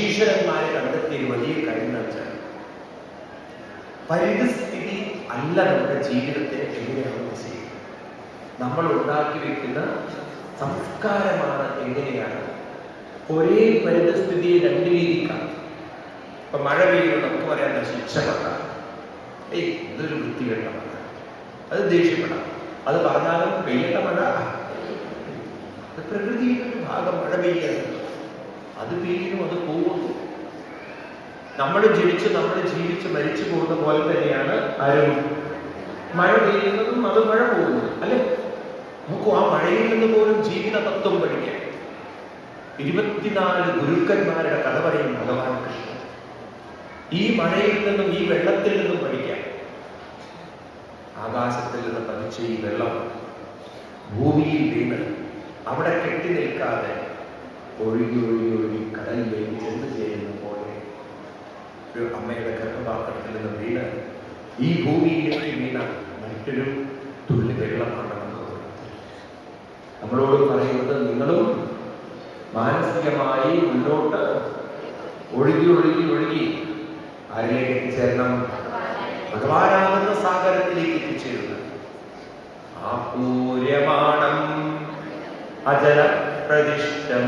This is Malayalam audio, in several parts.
ഋഷീശ്വരന്മാരെ കണ്ടെത്തിയ വലിയ കാര്യം എന്ന് വെച്ചാൽ പരിതസ്ഥിതി അല്ല നമ്മുടെ ജീവിതത്തെ എങ്ങനെയാണ് ചെയ്യുന്നത്. നമ്മൾ ഉണ്ടാക്കി വെക്കുന്ന സംസ്കാരമാണ് എങ്ങനെയാണ് ഒരേ പരിതസ്ഥിതിയെ രണ്ട് രീതിക്കാണ്. ഇപ്പൊ മഴ പെയ്യുമ്പോൾ നമുക്ക് പറയാൻ ശിക്ഷപ്പെട്ട ഇതൊരു വൃത്തികെട്ട മഴ, അത് ദേഷ്യപ്പെടാം. അത് പറഞ്ഞാലും പെയ്യേണ്ട മഴ അത് പ്രകൃതിയുടെ ഒരു ഭാഗം. മഴ പെയ്യുക, അത് പെയ്യുന്നു, അത് പോകുന്നു. നമ്മൾ ജീവിച്ച് മരിച്ചു പോകുന്ന പോലെ തന്നെയാണ് ആരും മഴ പെയ്യുന്നതും അത് മഴ പോകുന്നതും അല്ലെ. നമുക്ക് ആ മഴയിൽ നിന്ന് പോലും ജീവിത തത്വം പഠിക്കാം. 24 ഗുരുക്കന്മാരുടെ കഥ പറയും ഭഗവാൻ കൃഷ്ണൻ. ഈ മഴയിൽ നിന്നും ഈ വെള്ളത്തിൽ നിന്നും പഠിക്കാം. ആകാശത്തിൽ നിന്ന് പതിച്ച ഈ വെള്ളം ഭൂമിയിൽ വീണ് അവിടെ കെട്ടി നിൽക്കാതെ ഒഴുകി ഒഴുകി ഒഴുകി കടലിലേക്ക് ചെന്ന് ചേരുന്ന പോലെ ഒരു അമ്മയുടെ ഗർഭപാത്രത്തിൽ നിന്ന് വീണ് ഈ ഭൂമിയിലേക്ക് വീണ മറ്റൊരു തുള്ളി വെള്ളമാണ് നമ്മളോട് പറയുന്നത്. നിങ്ങളും മാനസികമായി മുന്നോട്ട് ഒഴുകി ഒഴുകി ഒഴുകി ആരിലേക്ക് എത്തിച്ചേരണം? ഭഗവാനാകുന്ന സാഗരത്തിലേക്ക് എത്തിച്ചേരുന്നത്. ആപൂര്യമാണം അജല പ്രതിഷ്ഠം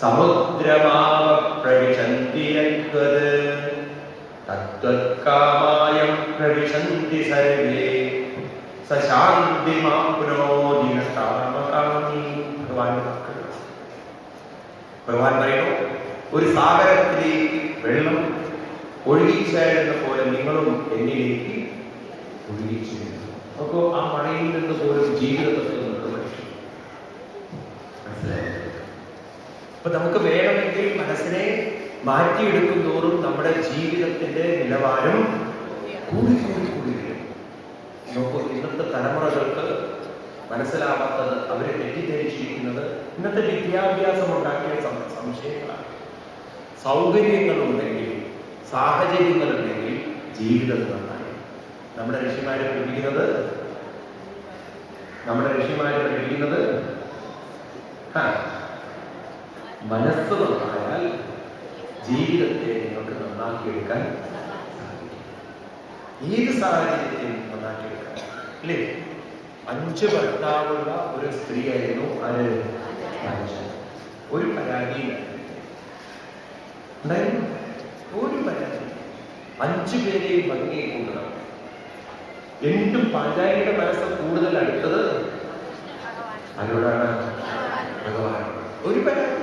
സമുദ്രമാവ പ്രവിശന്തി യദ്വത് തത്വത്കാമായം പ്രവിശന്തി സർവേ സശാന്തിമാപ്നോതി കാമകാമി. ഭഗവാൻ പറയുന്നു, ഒരു സാഗരത്തിലേക്ക് വെള്ളം ഒഴുകിച്ചേരുന്ന പോലെ നിങ്ങളും എന്നിലേക്ക് ഒഴുകിച്ചേരുന്നു. അപ്പോ ആ മഴയിൽ നിന്ന് പോലും ജീവിതത്തിൽ നമുക്ക് പഠിക്കും. മനസ്സിലായി? അപ്പൊ നമുക്ക് വേണമെങ്കിൽ മനസ്സിനെ മാറ്റിയെടുക്കും തോറും നമ്മുടെ ജീവിതത്തിന്റെ നിലവാരം കൂടി കൂടി കൂടി വരും. നോക്കൂ, ഇന്നത്തെ തലമുറകൾക്ക് മനസ്സിലാവാത്തത്, അവരെ തെറ്റിദ്ധരിച്ചിരിക്കുന്നത് ഇന്നത്തെ വിദ്യാഭ്യാസം ഉണ്ടാക്കിയ സംശയങ്ങളാണ്. സൗകര്യങ്ങളുണ്ടെങ്കിൽ, സാഹചര്യങ്ങളുണ്ടെങ്കിൽ ജീവിതം നന്നായി. നമ്മുടെ ഋഷിമാരെ പഠിപ്പിക്കുന്നത് മനസ്സ് നന്നായാൽ ജീവിതത്തെ നിങ്ങൾക്ക് നന്നാക്കിയെടുക്കാൻ സാധിക്കും. ഏത് സാഹചര്യത്തെയും നന്നാക്കിയെടുക്കാൻ അല്ലേ? 5 ഭർത്താവുള്ള ഒരു സ്ത്രീയായിരുന്നു ആര്? ഒരു പരാതിയില്ല ഉണ്ടായിരുന്നു. ഒരു പരാതി. 5 പേരെയും ഭംഗിയെ കൂട്ടണം. എന്തും പാഞ്ചാലിയുടെ മനസ്സ് കൂടുതൽ അടുത്തത് ആരോടാണ്? ഭഗവാൻ. ഒരു പരാതി.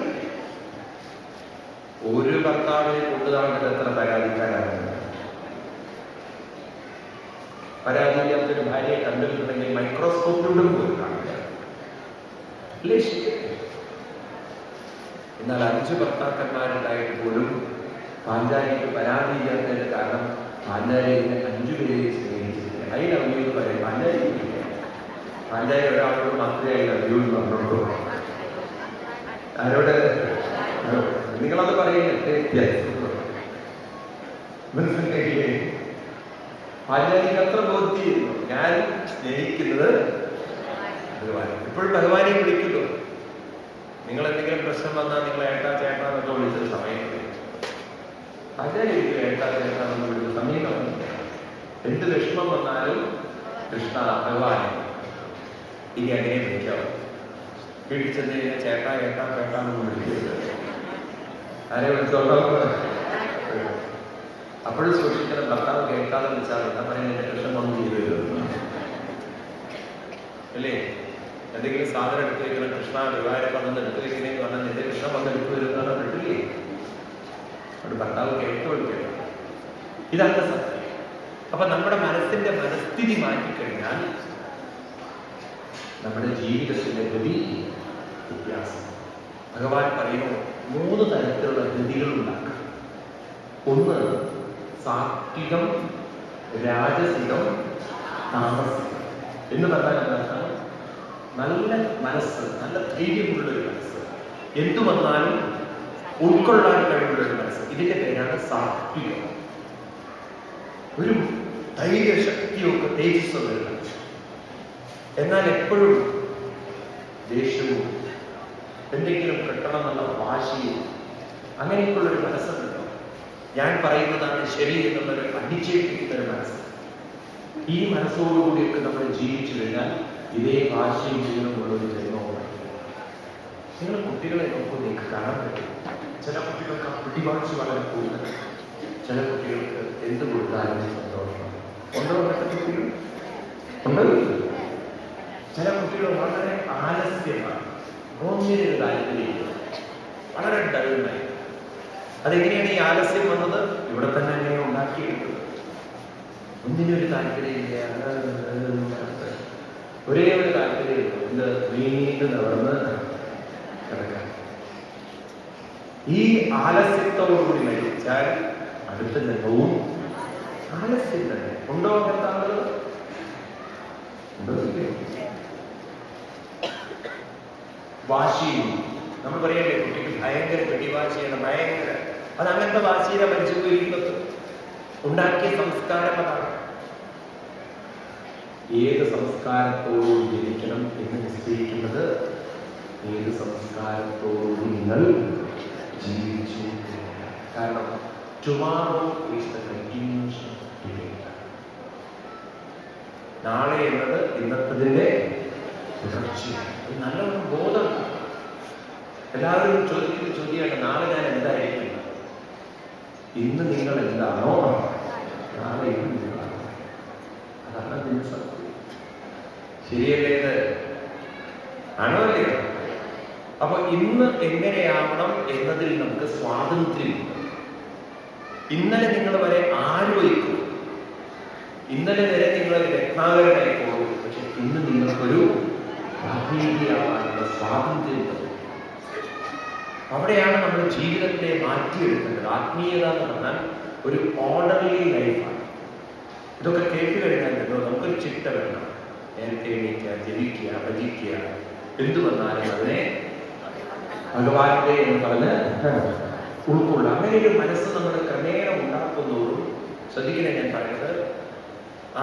ഒരു ഭർത്താവിനെ കൂട്ടുതാണെന്ന് എത്ര പരാതിക്കാരാണ്? പരാതിയില്ലാത്തൊരു ഭാര്യയെ കണ്ടിട്ടുണ്ടെങ്കിൽ മൈക്രോസ്കോപ്പിലൂടെ പോലും കാണില്ല. എന്നാൽ 5 ഭർത്താക്കന്മാരുണ്ടായിട്ട് പോലും പാഞ്ചാലിക്ക് പരാതിയില്ലാത്തതിന്റെ കാരണം പാഞ്ചാലിയെ 5 പേരെ സ്നേഹിച്ചിട്ടില്ല. ഐ ലവ് യു എന്ന് പറയും. പാഞ്ചാലി ഒരാളോട് മാത്രമേ ഐ ലവ് യു എന്ന് പറഞ്ഞോളൂ. ആരോട്? നിങ്ങളത് പറയുന്നില്ലേ? മനസ്സിലായില്ലേ? പാഞ്ചാലിക്ക് അത്ര ബോധ്യമായിരുന്നു, ഞാൻ സ്നേഹിക്കുന്നത് ഭഗവാൻ. ഇപ്പോഴും ഭഗവാനെ വിളിക്കുന്നു. നിങ്ങൾ എന്തെങ്കിലും പ്രശ്നം വന്നാൽ നിങ്ങൾ ഏട്ടാ ചേട്ടാ എന്നൊക്കെ വിളിച്ചത് സമയത്ത് പാഞ്ചാലി ഏട്ടാ ചേട്ടാ എന്ന് വിളിച്ച സമയത്ത് എന്ത് വിഷമം വന്നാലും കൃഷ്ണ ഭഗവാൻ ഇനി അങ്ങനെ വിളിക്കാവും. വീട്ടിൽ ചെന്ന് കഴിഞ്ഞാൽ ചേട്ടാ ഏട്ടാ ചേട്ടാ എന്ന് വിളിക്കരുത്. ആരെ വിളിച്ചോളൂ. അപ്പോഴും സൂക്ഷിക്കണം. ഭർത്താവ് കേൾക്കാതെ വിളിച്ചാൽ എന്താ പറയുന്നത്? എന്റെ കൃഷ്ണൻ വന്നു ചെയ്തു അല്ലേ? എന്തെങ്കിലും സാധനം എടുത്തു വയ്ക്കണം. കൃഷ്ണ വിവാഹം വന്ന് എടുത്തു വയ്ക്കണേന്ന് പറഞ്ഞാൽ എന്റെ കൃഷ്ണൻ വന്ന് എടുത്തു വരുന്നതാണ് പെട്ടില്ലേ? അവിടെ ഭർത്താവ് കേട്ട് വിളിക്കണം. ഇതാണ് സത്യം. അപ്പൊ നമ്മുടെ മനസ്സിന്റെ മനസ്ഥിതി മാറ്റിക്കഴിഞ്ഞാൽ നമ്മുടെ ജീവിതത്തിന്റെ ഗതി വ്യത്യാസം. ഭഗവാൻ പറയുന്നു, 3 തരത്തിലുള്ള ഗതികൾ ഉണ്ടാക്കാം. ഒന്ന് സാത്വികം, രാജസികം, താമസികം എന്ന് പറഞ്ഞാൽ നല്ല മനസ്സ്, നല്ല ധൈര്യമുള്ളൊരു മനസ്സ്, എന്തു വന്നാലും ഉൾക്കൊള്ളാൻ കഴിവുള്ളൊരു മനസ്സ്. ഇതിന്റെ പേരാണ് സാത്വികം. ഒരു ധൈര്യശക്തിയൊക്കെ തേജസ്സുള്ള ഒരു മനസ്സ്. എന്നാൽ എപ്പോഴും ദേഷ്യവും എന്തെങ്കിലും കിട്ടണം എന്നുള്ള വാശിയും അങ്ങനെയൊക്കെയുള്ളൊരു മനസ്സുണ്ടല്ലോ, ഞാൻ പറയുന്നതാണ് ശരി എന്നുള്ളൊരു അടിച്ചേൽപ്പിക്കുന്ന ഒരു മനസ്സ്. ഈ മനസ്സോടുകൂടിയൊക്കെ നമ്മൾ ജീവിച്ചു കഴിഞ്ഞാൽ ഇതേ ഭാഷയും ജീവനമുള്ളൊരു ജന്മമാണ്. നിങ്ങൾ കുട്ടികളെ നോക്കുമ്പോൾ നിങ്ങൾക്ക് കാണാൻ പറ്റും, ചില കുട്ടികൾക്ക് ആ പിടിവാശി വളരെ കൂടുതൽ, ചില കുട്ടികൾക്ക് എന്ത് കൊടുത്താലും സന്തോഷമാണ്. ഉണ്ടോ അങ്ങനത്തെ കുട്ടികൾ? ഉണ്ടോ? ചില കുട്ടികൾ വളരെ ആലസ്യമാണ്, ഒന്നിനൊരു താല്പര്യമില്ല, വളരെ ഡള്ളായി. അതെങ്ങനെയാണ് ഈ ആലസ്യം വന്നത്? ഇവിടെ തന്നെ എങ്ങനെ ഉണ്ടാക്കിയെടുത്തത്? ഒന്നിനൊരു താല്പര്യമില്ല, ഒരേ ഒരു താല്പര്യമുള്ളൂ, ഇത് നീണ്ടു നിവർന്ന് കിടക്കാൻ. ഈ ആലസ്യത്തോടുകൂടി മരിച്ചാൽ അടുത്ത ജന്മവും ആലസ്യം തന്നെ. ഉണ്ടോ അങ്ങനത്തെ? വാശിയും നമ്മൾ പറയല്ലേ, കുട്ടിക്ക് ഭയങ്കര പിടിവാശിയാണ്, ഭയങ്കര. അത് അങ്ങനത്തെ വാശിയുടെ മരിച്ചു പോയിരിക്കുന്നത് ഉണ്ടാക്കിയ സംസ്കാരം അതാണ്. ഏത് സംസ്കാരത്തോടും ജനിക്കണം എന്ന് നിശ്ചയിക്കുന്നത് ഏത് സംസ്കാരത്തോടും നിങ്ങൾ ജീവിച്ചു. കാരണം tomorrow is the continuation of today. നാളെ എന്നത് ഇന്നത്തതിന്റെ തുടർച്ചയാണ്. നല്ലൊരു ബോധം. എല്ലാവരും ചോദിക്കുന്ന ചോദ്യമാണ്, നാളെ ഞാൻ എന്തായിരിക്കും? ഇന്ന് നിങ്ങൾ എന്താണോ നാളെ നിങ്ങളാണ്. അതാണ് അതിന്റെ സത്യം. ശരിയല്ലേ? ഇത് ആണോ അല്ലയോ? അപ്പൊ ഇന്ന് എങ്ങനെയാവണം എന്നതിൽ നമുക്ക് സ്വാതന്ത്ര്യമുണ്ട്. ഇന്നലെ നിങ്ങൾ വരെ ആലോചിക്കും, ഇന്നലെ വരെ നിങ്ങൾ രത്നാകരനായി പോകും, പക്ഷെ ഇന്ന് നിങ്ങൾക്കൊരു ഭാവിയാവാനുള്ള സ്വാതന്ത്ര്യം. അവിടെയാണ് നമ്മൾ ജീവിതത്തെ മാറ്റിയെടുക്കേണ്ടത്. ആത്മീയത എന്ന് പറഞ്ഞാൽ ഒരു ഓർഡർലി ലൈഫാണ്. ഇതൊക്കെ കേട്ട് കഴിഞ്ഞാൽ നമുക്കൊരു ചിട്ട വേണം. നേരത്തെ എണീക്കുക, ജപിക്കുക, ഭജിക്കുക, എന്തു വന്നാലും അതിനെ ഭഗവാന്റെ എന്ന് പറഞ്ഞ് ഉൾക്കൊള്ളുക. അങ്ങനെ ഒരു മനസ്സ് നമ്മൾ ക്രമേണ ഉണ്ടാക്കുന്നതോറും, ശ്രദ്ധിക്കണേ ഞാൻ പറയുന്നത്,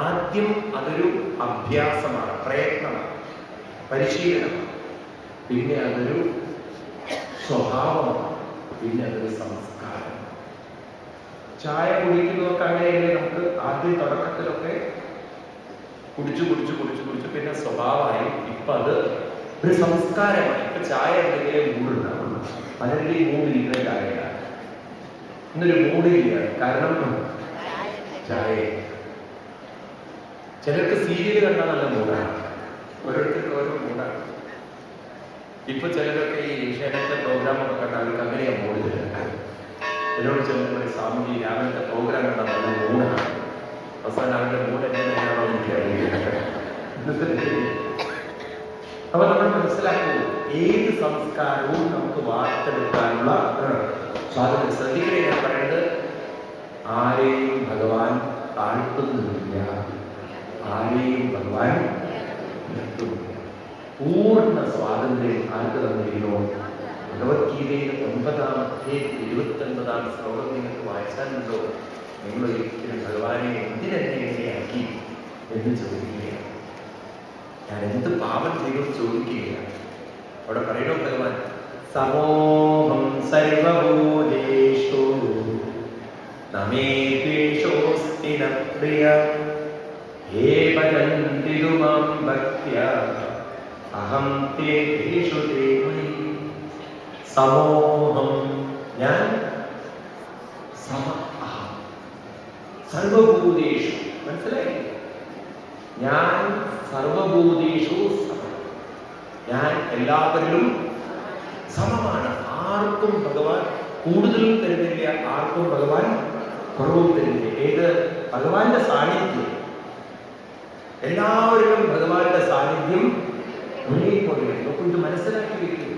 ആദ്യം അതൊരു അഭ്യാസമാണ്, പ്രയത്നമാണ്, പരിശീലനമാണ്. പിന്നെ അതൊരു സ്വഭാവമാണ്, പിന്നെ അതൊരു സംസ്കാരം. ചായ കുടിക്കുന്നവർക്ക് അങ്ങനെയല്ലേ? നമുക്ക് ആദ്യം തുടക്കത്തിലൊക്കെ കുടിച്ചു പിന്നെ സ്വഭാവമായി, ഇപ്പൊ അത് ഒരു സംസ്കാരമായി. ഇപ്പൊ ചായ ഉണ്ടെങ്കിലേ മൂടുണ്ടാവുള്ളൂ. പലരുടെയും മൂടിരിക്കുന്ന ചായയാണ്. ഇന്നൊരു മൂടില്ല, കാരണം ചായ. ചിലർക്ക് സീരിയൽ കണ്ടാൽ നല്ല മൂടാണ്, ഓരോരുത്തർക്ക് ഓരോ മൂടാണ്. ഇപ്പൊ ചിലരൊക്കെ ഈ ഏഷ്യാനെറ്റിലെ പ്രോഗ്രാമൊക്കെ കണ്ടാൽ അവർക്ക് അങ്ങനെയാണ് മൂടി തരുന്നത്. എന്നോട് ചെല്ലുമ്പോൾ സ്വാമിജി രാവിലത്തെ പ്രോഗ്രാം കണ്ടാൽ നല്ല മൂടാണ്. അവസാനം അവരുടെ മൂഡ് എങ്ങനെയാണോ എനിക്കറിയില്ല. അപ്പൊ നമ്മൾ മനസ്സിലാക്കുന്നു, ഏത് സംസ്കാരവും നമുക്ക് വാർത്തെടുക്കാനുള്ള സ്വാതന്ത്ര്യം. ശ്രദ്ധിക്കണേ ഞാൻ പറയുന്നത്, ആരെയും ഭഗവാൻ താഴ്ത്തുന്നില്ല, ആരെയും ഭഗവാൻ നിർത്തുന്നില്ല. പൂർണ്ണ സ്വാതന്ത്ര്യം ആർക്ക് തന്നിരിക്കണോ? ഭഗവത്ഗീതയിൽ 9-ാം അധ്യായത്തിൽ 29-ാം ശ്ലോകം നിങ്ങൾക്ക് വായിച്ചാലുണ്ടോ? നിങ്ങൾ ഒരിക്കലും ഭഗവാനെ എന്തിനെന്നെ എങ്ങനെയാക്കി എന്ന് ചോദിക്കുകയാണ്. ഞാൻ എന്ത് പാപം ചെയ്തു ചോദിക്കുകയാണ്. അവിടെ പറയണോ ഭഗവാൻ, സമോഹം സർവഭൂതേഷു നമേ ദ്വേഷോസ്തി ന പ്രിയം ഹേ ഭജന്തി മാം ഭക്ത്യാ അഹം തേ ദ്വേഷു തേ മയി. സമോഹം, ഞാൻ, സമ അഹം, സർവഭൂതേഷു, മനസ്സിലായി? ഞാൻ സർവഭൂതേഷു സമം, ഞാൻ എല്ലാവരിലും സമമാണ്. ആർക്കും ഭഗവാൻ കൂടുതലും തരുന്നില്ല, ആർക്കും ഭഗവാൻ കുറവും തരുന്നില്ല. ഏത്? ഭഗവാന്റെ സാന്നിധ്യം. എല്ലാവരിലും ഭഗവാന്റെ സാന്നിധ്യം ഒരേപോലെയാണ്. കൊണ്ട് മനസ്സിലാക്കി വയ്ക്കും.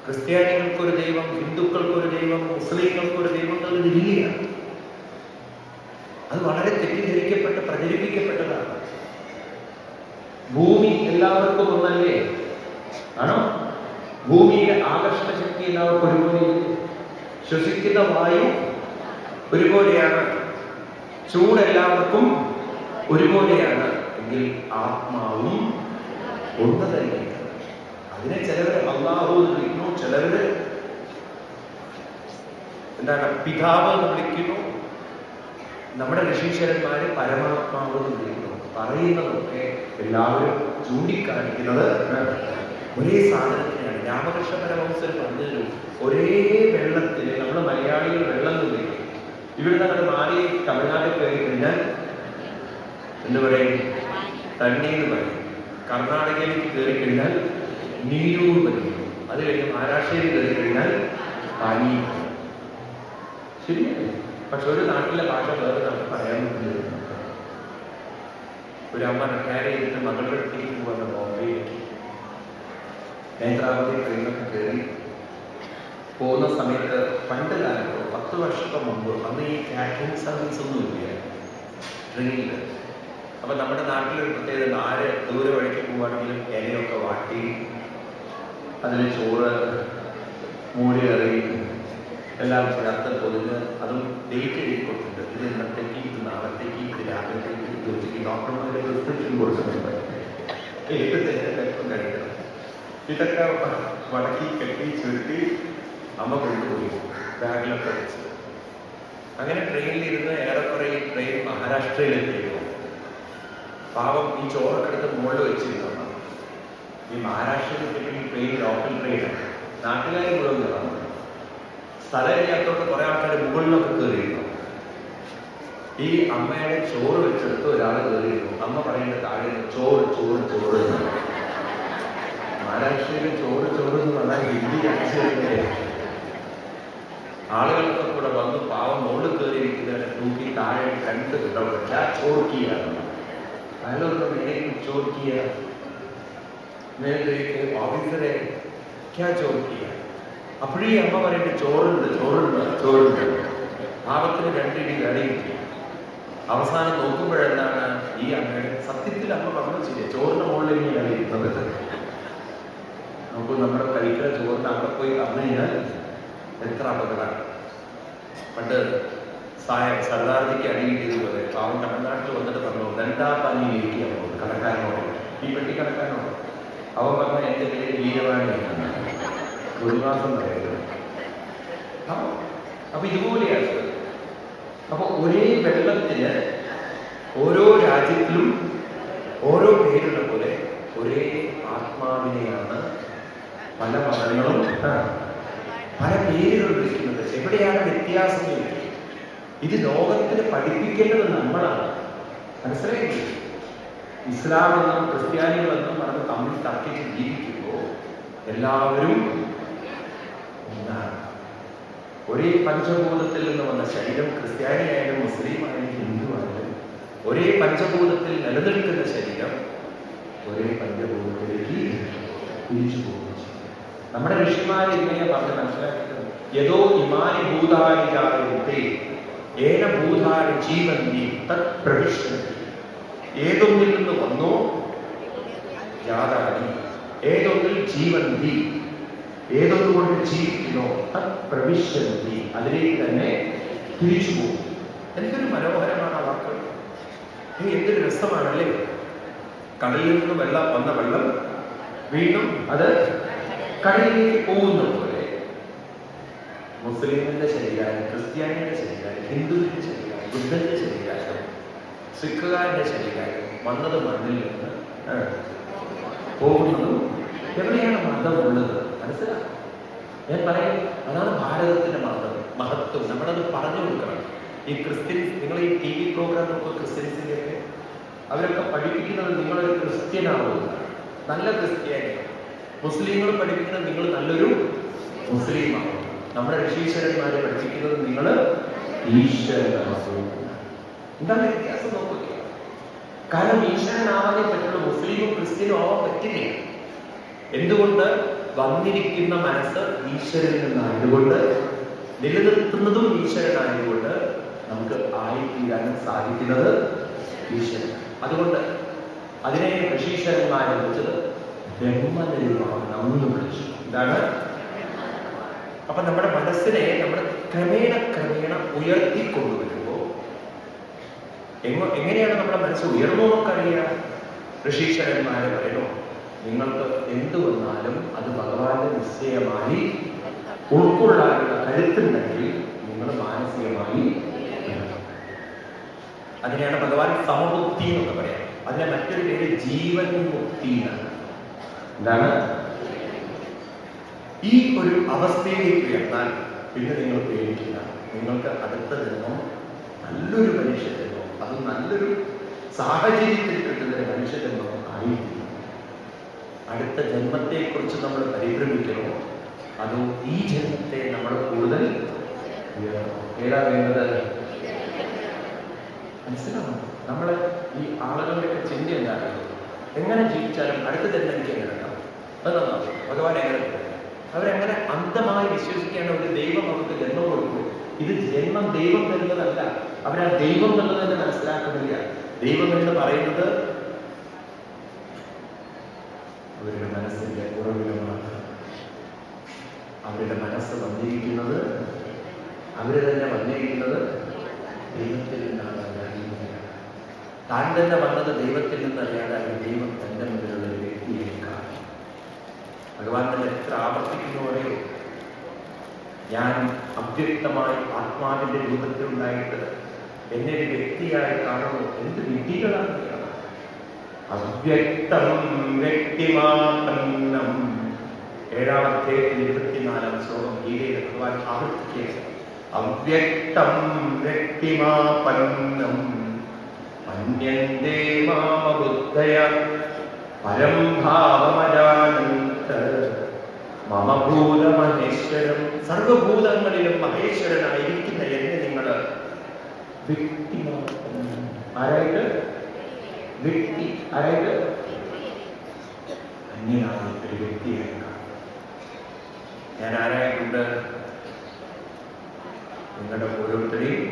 ക്രിസ്ത്യാനികൾക്കൊരു ദൈവം, ഹിന്ദുക്കൾക്കൊരു ദൈവം, മുസ്ലിങ്ങൾക്കൊരു ദൈവം എന്നുള്ളതില്ല. അത് വളരെ തെറ്റിദ്ധരിക്കപ്പെട്ട് പ്രചരിപ്പിക്കപ്പെട്ടതാണ്. ഭൂമി എല്ലാവർക്കും ഒന്നല്ലേ? ആണോ? ഭൂമിയുടെ ആകർഷണ ശക്തി എല്ലാവർക്കും ഒരുപോലെ. ശ്വസിക്കുന്ന വായു ഒരുപോലെയാണ്. ചൂട് എല്ലാവർക്കും ഒരുപോലെയാണ്. എങ്കിൽ ആത്മാവും ഒന്ന് തന്നെ. അതിനെ ചിലവര് അല്ലാഹു എന്ന് വിളിക്കുന്നു, ചിലവര് എന്താണ് പിതാവ് എന്ന് വിളിക്കുന്നു, നമ്മുടെ ഋഷീശ്വരന്മാര് പരമാത്മാവ് എന്ന് വിളിക്കുന്നു. പറയുന്നതൊക്കെ എല്ലാവരും ചൂണ്ടിക്കാണിക്കുന്നത് ഒരേ സാധനത്തിനാണ്. രാമകൃഷ്ണ പരമഹംസർ പറഞ്ഞതിലും ഒരേ വെള്ളത്തിന് നമ്മൾ മലയാളികൾ വെള്ളം എന്ന് വിളിക്കും. ഇവിടുന്ന് അങ്ങനെ മാറി തമിഴ്നാട്ടിൽ കയറി കഴിഞ്ഞാൽ എന്ത് പറയും? തണ്ണി എന്ന് പറയും. കർണാടകയിലേക്ക് കയറി കഴിഞ്ഞാൽ നീരൂർ പറയും. അത് കഴിഞ്ഞ് മഹാരാഷ്ട്രയിൽ കയറി കഴിഞ്ഞാൽ പാനി. ശരിയല്ലേ? പക്ഷെ ഒരു നാട്ടിലെ ഭാഷ വേറെ നമുക്ക് പറയാൻ പറ്റില്ല. ഒരു അമ്മ റിട്ടയർ ചെയ്തിട്ട് മകളുടെ അടുത്തേക്ക് പോകുന്ന ബോംബെയിലേക്ക് നേത്രാവതി ട്രെയിനൊക്കെ കയറി പോകുന്ന സമയത്ത് പണ്ട് കാലത്ത് 10 വർഷത്തെ മുമ്പ് അന്ന് ഈ കാറ്ററിംഗ് സർവീസ് ഒന്നും ഇല്ല ട്രെയിനിൽ. അപ്പൊ നമ്മുടെ നാട്ടിലൊരു പ്രത്യേകത, ആര് ദൂരെ വഴിക്ക് പോവുകയാണെങ്കിലും ഇലയൊക്കെ വാട്ടി അതിൽ ചോറ്, മൂടികറി എല്ലാം ചേർത്ത് പൊതിഞ്ഞ് അതും ഡേറ്റ് എഴുതി കൊടുത്തിട്ടുണ്ട്. ഇത് ഇന്നത്തേക്ക്, ഇത് നാളത്തേക്ക്, ഇത് രാവിലത്തേക്ക്, ഇത് ഉച്ചയ്ക്ക്. ഡോക്ടർമാരുടെ പ്രിസ്ക്രിപ്ഷൻ കൊടുക്കുന്നുണ്ട്. ഏത് തെറ്റും കഴിക്കണം. ഇതൊക്കെ മടക്കി കെട്ടി ചുരുട്ടി അമ്മ കൊണ്ടുപോയി ബാഗിലൊക്കെ വെച്ച്. അങ്ങനെ ട്രെയിനിലിരുന്ന് ഏറെക്കുറെ ഈ ട്രെയിൻ മഹാരാഷ്ട്രയിലെത്തിയിരുന്നു. പാവം ഈ ചോറൊക്കെ എടുത്ത് മുകളിൽ വെച്ചിരുന്നു. ഈ മഹാരാഷ്ട്രയിൽ ഈ ട്രെയിൻ ലോക്കൽ ട്രെയിനാണ്. നാട്ടുകാർ മുഴുവൻ കയറാൻ സ്ഥലമില്ലാത്തോട്ട് കുറെ ആൾക്കാർ മുകളിലൊക്കെ കയറിയിരുന്നു. ഈ അമ്മയുടെ ചോറ് വെച്ചെടുത്ത് ഒരാൾ കയറിയിരുന്നു. അമ്മ പറയുന്നത് താഴെ ചോറ് ചോറ് ചോറ്. മഹാരാഷ്ട്രയിൽ ചോറ് ചോറ് എന്ന് പറഞ്ഞാൽ ഹിന്ദി അടിച്ചേ. ആളുകളൊക്കെ കൂടെ വന്ന് പാവം മുകളിൽ കയറിയിരിക്കുന്നവരെ തൂക്കി താഴെ 2 കിടവില്ല ചോർക്കിയാണ്. അയാളൊക്കെ മേലേക്ക് ചോർക്കിയ മേലേക്ക് ഓഫീസറെ ക്യാ ചോർക്കിയ. അപ്പോഴേ അമ്മ പറയുന്നത് ചോറുണ്ട് ചോറുണ്ട് ചോറുണ്ട്. പാവത്തിന് 2 ഇടി കറി കിട്ടി. അവസാനം നോക്കുമ്പോഴെന്താണ് ഈ അമ്മയുടെ സത്യത്തിൽ അമ്മ പറഞ്ഞു ശരിയാ, ചോറിന്റെ മുകളിൽ ഇങ്ങനെയാണ് ഇരുന്നത്. നമുക്ക് നമ്മുടെ കഴിക്കുന്ന ചോറിന് അവിടെ പോയി പറഞ്ഞു കഴിഞ്ഞാൽ എത്ര അപകടമാണ്. പണ്ട് സർദാർജിക്ക് അടി കിട്ടിയതുപോലെ പാവം തമിഴ്നാട്ടിൽ വന്നിട്ട് പറഞ്ഞു രണ്ടാ പനിയിലേക്കാണ് പോകുന്നത് കടക്കാരനോട്, ഈ പെട്ടി കടക്കാരനോട്. അവൻ പറഞ്ഞ എൻ്റെ പേര് വീരവാണിയാണ്, ഒരു മാസം പറയുന്നത്. അപ്പൊ ഇതുപോലെയാണ്. അപ്പൊ ഒരേ വെള്ളത്തിന് ഓരോ രാജ്യത്തിലും ഓരോ പേരുള്ള പോലെ ഒരേ ആത്മാവിനെയാണ് പല മതങ്ങളും പല പേരുകൾ വിളിക്കുന്നത്. എവിടെയാണ് വ്യത്യാസം? ഇത് ലോകത്തിന് പഠിപ്പിക്കേണ്ടത് നമ്മളാണ്. മനസ്സിലായില്ലേ? ഇസ്ലാമെന്നും ക്രിസ്ത്യാനികളെന്നും പറഞ്ഞ് തമ്മിൽ തർക്കിച്ച് ജീവിക്കുമ്പോൾ എല്ലാവരും ഒന്നാണ്. ഒരേ പഞ്ചഭൂതത്തിൽ നിന്ന് വന്ന ശരീരം, ക്രിസ്ത്യാനിയായാലും മുസ്ലിം ആയാലും ഹിന്ദു ആയാലും ഒരേ പഞ്ചഭൂതത്തിൽ നിലനിൽക്കുന്ന ശരീരം ഒരേ പഞ്ചഭൂതത്തിലേക്ക് തിരിച്ചു പോകുന്നു. നമ്മുടെ ഋഷിമാർ ഇങ്ങനെ പറഞ്ഞ് മനസ്സിലാക്കിയിട്ടുണ്ട്. യഥോ ഇമാനി ഭൂതാനി ജായത്തെ ഏന ഭൂതാനി ജീവന്തി തത് പ്രവിശന്തി. ഏതൊന്നിൽ നിന്ന് വന്നോ ജാതാനി, ഏതൊന്നിൽ ജീവന്തി, ഏതൊന്നുകൊണ്ട് ജീവിക്കുന്നോ തത് പ്രവിശന്തി, അതിലേക്ക് തന്നെ തിരിച്ചു പോകും. എന്തൊരു മനോഹരമാണ് ആ വാക്ക്. എന്തൊരു രസമാണല്ലേ? കടലിൽ നിന്ന് വന്ന വെള്ളം വീണ്ടും അത് കടലിലേക്ക് പോകുന്ന പോലെ മുസ്ലിമിന്റെ ശരീരം, ക്രിസ്ത്യാനിയുടെ ശരീരം, ഹിന്ദുവിന്റെ ശരീരം, ബുദ്ധന്റെ ശരീരം, സിഖുകാരന്റെ ശരീരം വന്നത് മണ്ണിൽ നിന്ന് പോകുന്നതും. എവിടെയാണ് മതം ഉള്ളത്? മനസ്സിലാക്കാം. ഞാൻ പറയാം, അതാണ് ഭാരതത്തിന്റെ മഹത്വം. നമ്മളത് പറഞ്ഞു കൊടുക്കണം. ഈ ക്രിസ്ത്യൻസ്, നിങ്ങൾ ഈ TV പ്രോഗ്രാം നോക്കുക, ക്രിസ്ത്യൻസിന്റെ ഒക്കെ അവരൊക്കെ പഠിപ്പിക്കുന്നത് നിങ്ങളൊരു ക്രിസ്ത്യനാവുക, നല്ല ക്രിസ്ത്യാനി. മുസ്ലിങ്ങൾ പഠിപ്പിക്കുന്നത് നിങ്ങൾ നല്ലൊരു മുസ്ലിമാവും. നമ്മുടെ ഋഷീശ്വരന്മാരെ പഠിപ്പിക്കുന്നത് നിങ്ങൾ ഈശ്വരനാവും. എന്താണ് വ്യത്യാസം നോക്കുക? കാരണം ഈശ്വരനാവാനേ പറ്റുള്ളൂ, മുസ്ലിമും ക്രിസ്ത്യനും ആവാൻ പറ്റില്ല. എന്തുകൊണ്ട്? വന്നിരിക്കുന്ന മനസ്സ് ഈശ്വരനിൽ നിന്നായതുകൊണ്ട്, നിലനിർത്തുന്നതും ഈശ്വരനായതുകൊണ്ട് നമുക്ക് ആയിത്തീരാനും സാധിക്കുന്നത് ഈശ്വരൻ. അതുകൊണ്ട് അതിനെ ഋഷീശ്വരന്മാരെ വിളിച്ചത് ബ്രഹ്മനിർമ്മാണം എന്ന് വിളിച്ചു. എന്താണ്? അപ്പൊ നമ്മുടെ മനസ്സിനെ നമ്മൾ ക്രമേണ ഉയർത്തിക്കൊണ്ടുവരുമ്പോൾ എങ്ങനെയാണ് നമ്മുടെ മനസ്സ് ഉയർന്നു നമുക്കറിയാം? ഋഷീശ്വരന്മാരെ പറയണോ, നിങ്ങൾക്ക് എന്തു വന്നാലും അത് ഭഗവാന്റെ നിശ്ചയമായി ഉൾക്കൊള്ളാനുള്ള കരുത്തുണ്ടെങ്കിൽ നിങ്ങൾ മാനസികമായി. അതിനെയാണ് ഭഗവാൻ സമബുദ്ധി എന്നൊക്കെ പറയാം. അതിന്റെ മറ്റൊരു പേര് ജീവൻ മുക്തി എന്നാണ്. എന്താണ്? ഈ ഒരു അവസ്ഥയിലേക്ക് ഉയർന്നാൽ പിന്നെ നിങ്ങൾ പേടിക്കില്ല. നിങ്ങൾക്ക് അടുത്ത ജന്മം നല്ലൊരു മനുഷ്യജന്മം, അത് നല്ലൊരു സാഹചര്യത്തിൽ കിട്ടുന്ന മനുഷ്യജന്മം ആയിരിക്കും. അടുത്ത ജന്മത്തെക്കുറിച്ച് നമ്മൾ പരിഭ്രമിക്കണോ, അതോ ഈ ജന്മത്തെ നമ്മൾ കൂടുതൽ ഏതാ വേണ്ടത്? മനസ്സിലാവും. നമ്മൾ ഈ ആളുകളുടെയൊക്കെ ചിന്ത എന്താണല്ലോ, എങ്ങനെ ജീവിച്ചാലും അടുത്ത ജന്മം എനിക്ക് എങ്ങനെ ഉണ്ടാവും, അത് നന്നാവും, ഭഗവാൻ എങ്ങനെ പറയാം. അവരെങ്ങനെ അന്ധമായി വിശ്വസിക്കുകയാണ് ഒരു ദൈവം അവർക്ക് ജന്മം കൊടുക്കും. ഇത് ജന്മം ദൈവം തരുന്നതല്ല. അവരാ ദൈവം എന്നുള്ളത് തന്നെ മനസ്സിലാക്കുന്നില്ല. ദൈവം എന്ന് പറയുന്നത് അവരുടെ മനസ്സിന്റെ ഉറവിടമാണ്. അവരുടെ മനസ്സ് വന്നിരിക്കുന്നത്, അവര് തന്നെ വന്നിരിക്കുന്നത് ദൈവത്തിൽ നിന്നാണ്. താൻ തന്നെ വന്നത് ദൈവത്തിൽ നിന്നറിയാതെ ദൈവം തന്റെ മുന്നിലുള്ള ഒരു വ്യക്തിയേക്കാണ്. ഭഗവാൻ തന്നെ എത്ര ആവർത്തിക്കുന്നു പറയോ, ഞാൻ അവ്യക്തമായി ആത്മാവിന്റെ രൂപത്തിലുണ്ടായിട്ട് എന്നെ ഒരു വ്യക്തിയായി കാണുന്നു. എന്ത് വിധികളാണ്! അവ്യക്തം വ്യക്തിമാപന്നം. 7-ാം അധ്യായത്തിൽ 24-ാം ശ്ലോകം ഗീതയിൽ ഭഗവാൻ ആവർത്തിക്കുക. അവ്യക്തം വ്യക്തിമാപന്നം മന്യന്തേ മാമബുദ്ധയ പരം ഭാവമജാനന്ത മമ ഭൂതമഹേശ്വരം. സർവഭൂതങ്ങളിലും മഹേശ്വരനായിരിക്കുന്ന എന്നെ നിങ്ങൾ വ്യക്തിമാപന്നം. ആരായിട്ട്? വ്യക്തി. ആരായിട്ട്? അന്യനായ ഒരു വ്യക്തിയായി. ഞാൻ ആരായിട്ടുണ്ട്? നിങ്ങളുടെ ഓരോരുത്തരെയും